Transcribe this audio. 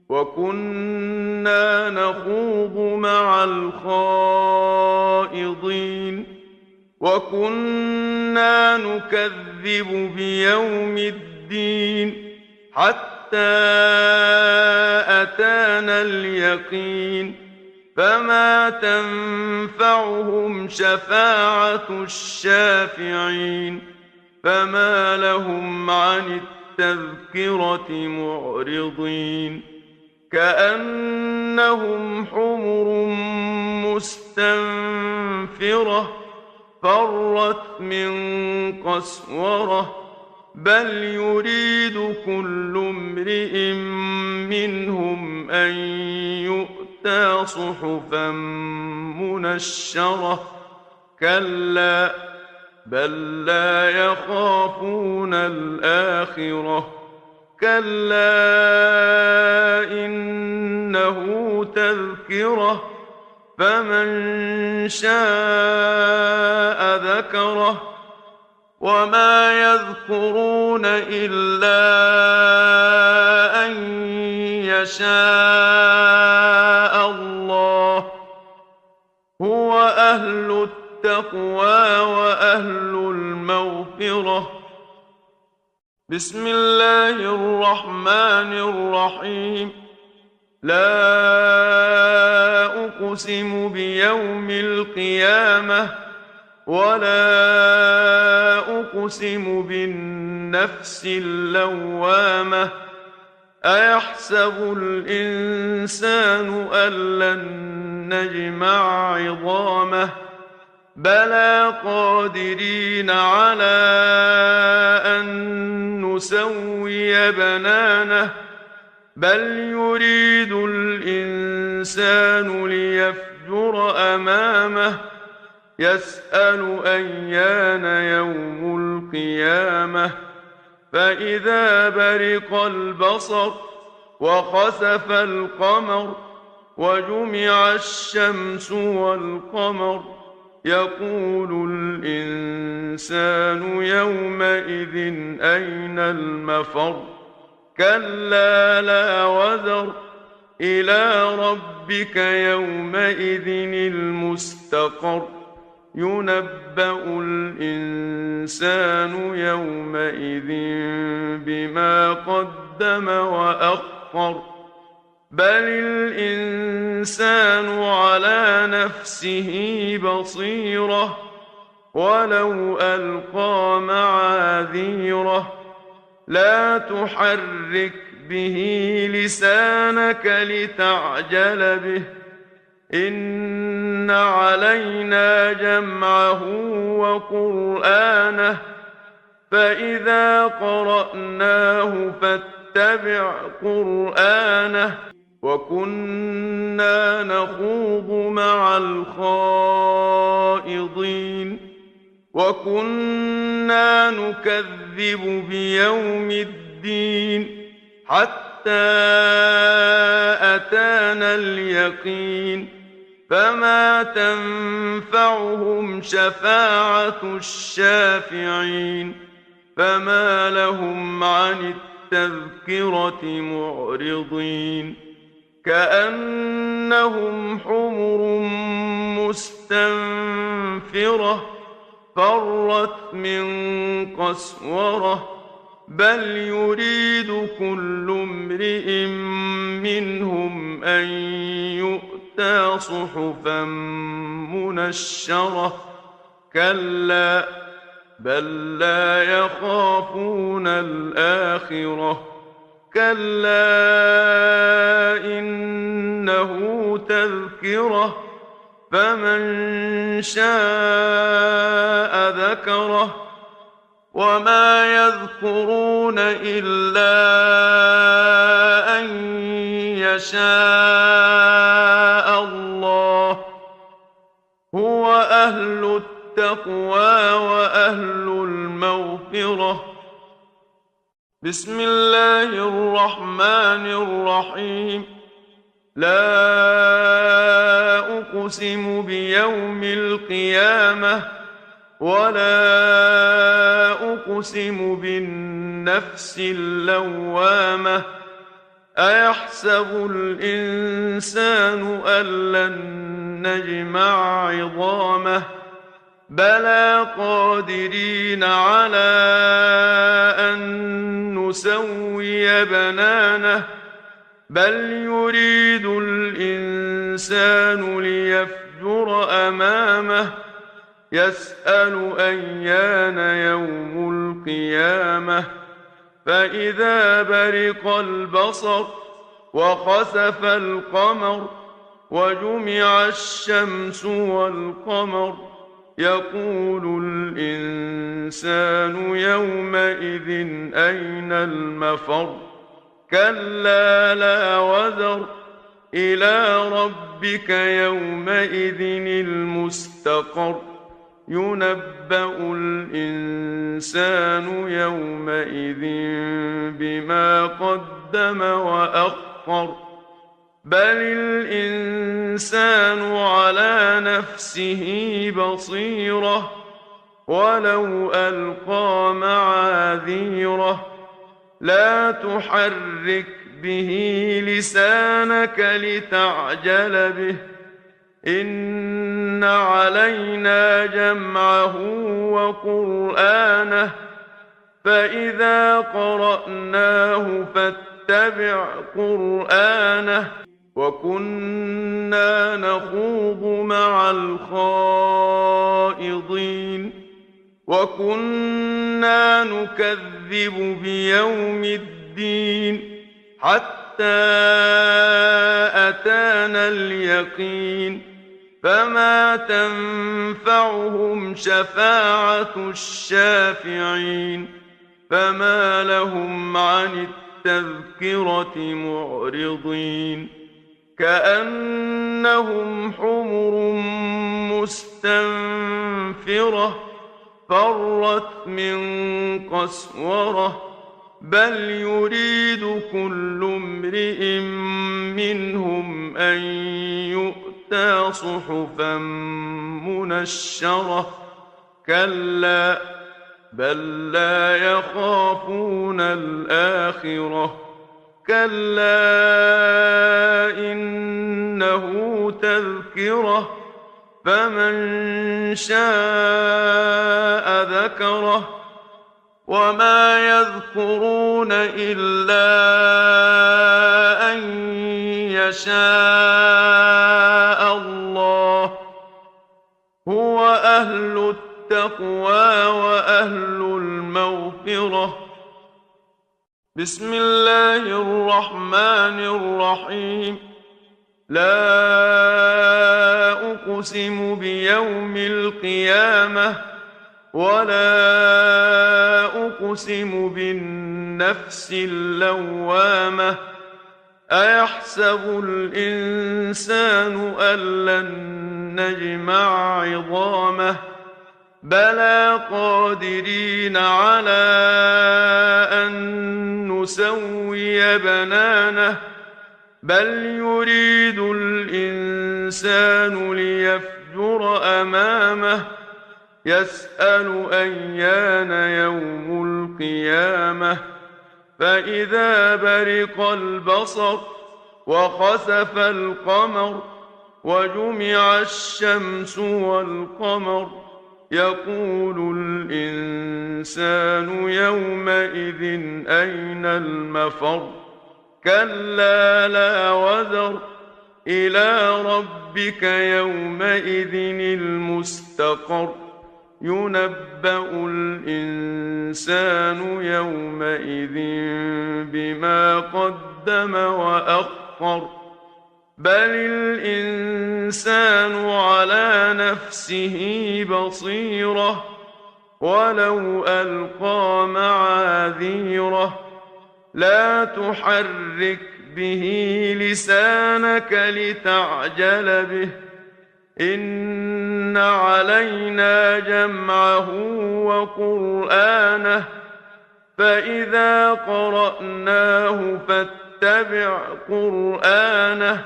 وكنا نخوض مع الخائضين وكنا نكذب بيوم الدين حتى أتانا اليقين فما تنفعهم شفاعة الشافعين فما لهم عن التذكرة معرضين كأنهم حمر مستنفرة فرت من قسورة بل يريد كل امرئ منهم أن يؤتى صحفا منشرة كلا بل لا يخافون الآخرة كلا إنه تذكرة فمن شاء ذكره وما يذكرون إلا أن يشاء الله هو أهل التقوى وأهل المغفرة بسم الله الرحمن الرحيم لا أقسم بيوم القيامة ولا أقسم بالنفس اللوامة أيحسب الإنسان أن لن نجمع عظامه بلى قادرين على أن نسوي بنانه بل يريد الإنسان ليفجر أمامه يسأل أيان يوم القيامة فإذا برق البصر وخسف القمر وجمع الشمس والقمر يقول الإنسان يومئذ أين المفر كلا لا وزر إلى ربك يومئذ المستقر ينبأ الإنسان يومئذ بما قدم وأخر بل الإنسان على نفسه بصيرة ولو ألقى معاذيره لا تحرك به لسانك لتعجل به إن علينا جمعه وقرآنه فإذا قرأناه فاتبع قرآنه وكنا نخوض مع الخائضين وكنا نكذب بيوم الدين حتى أتانا اليقين فما تنفعهم شفاعة الشافعين فما لهم عن التذكرة معرضين كأنهم حمر مستنفرة فرت من قسورة بل يريد كل امرئ منهم أن يؤتى صحفا منشرة كلا بل لا يخافون الآخرة كلا إنه تذكرة فمن شاء ذكره وما يذكرون إلا أن يشاء الله هو أهل التقوى وأهل المغفرة بسم الله الرحمن الرحيم لا أقسم بيوم القيامة ولا أقسم بالنفس اللوامة أيحسب الإنسان أن لن نجمع عظامه بلى قادرين على أن نسوي بنانه بل يريد الإنسان ليفجر أمامه يسأل أيان يوم القيامة فإذا برق البصر وخسف القمر وجمع الشمس والقمر يقول الإنسان يومئذ أين المفر كلا لا وزر إلى ربك يومئذ المستقر ينبأ الإنسان يومئذ بما قدم وأخر بل الإنسان على نفسه بصيرة ولو ألقى معاذيره لا تحرك به لسانك لتعجل به إن علينا جمعه وقرآنه فإذا قرأناه فاتبع قرآنه وكنا نخوض مع الخائضين وكنا نكذب بيوم الدين حتى أتانا اليقين فما تنفعهم شفاعة الشافعين فما لهم عن التذكرة معرضين كأنهم حمر مستنفرة فرت من قسورة بل يريد كل امرئ منهم أن يؤتى صحفا منشرة كلا بل لا يخافون الآخرة كلا إنه تذكرة فمن شاء ذكره وما يذكرون إلا أن يشاء الله هو أهل التقوى وأهل المغفرة بسم الله الرحمن الرحيم لا أقسم بيوم القيامة ولا أقسم بالنفس اللوامة أيحسب الإنسان أن لن نجمع عظامه بلى قادرين على أن نسوي بنانه بل يريد الإنسان ليفجر أمامه يسأل أيان يوم القيامة فإذا برق البصر وخسف القمر وجمع الشمس والقمر يقول الإنسان يومئذ أين المفر كلا لا وزر إلى ربك يومئذ المستقر ينبأ الإنسان يومئذ بما قدم وأخر بل الإنسان على نفسه بصيرة ولو ألقى معاذيره لا تحرك به لسانك لتعجل به إن علينا جمعه وقرآنه فإذا قرأناه فاتبع قرآنه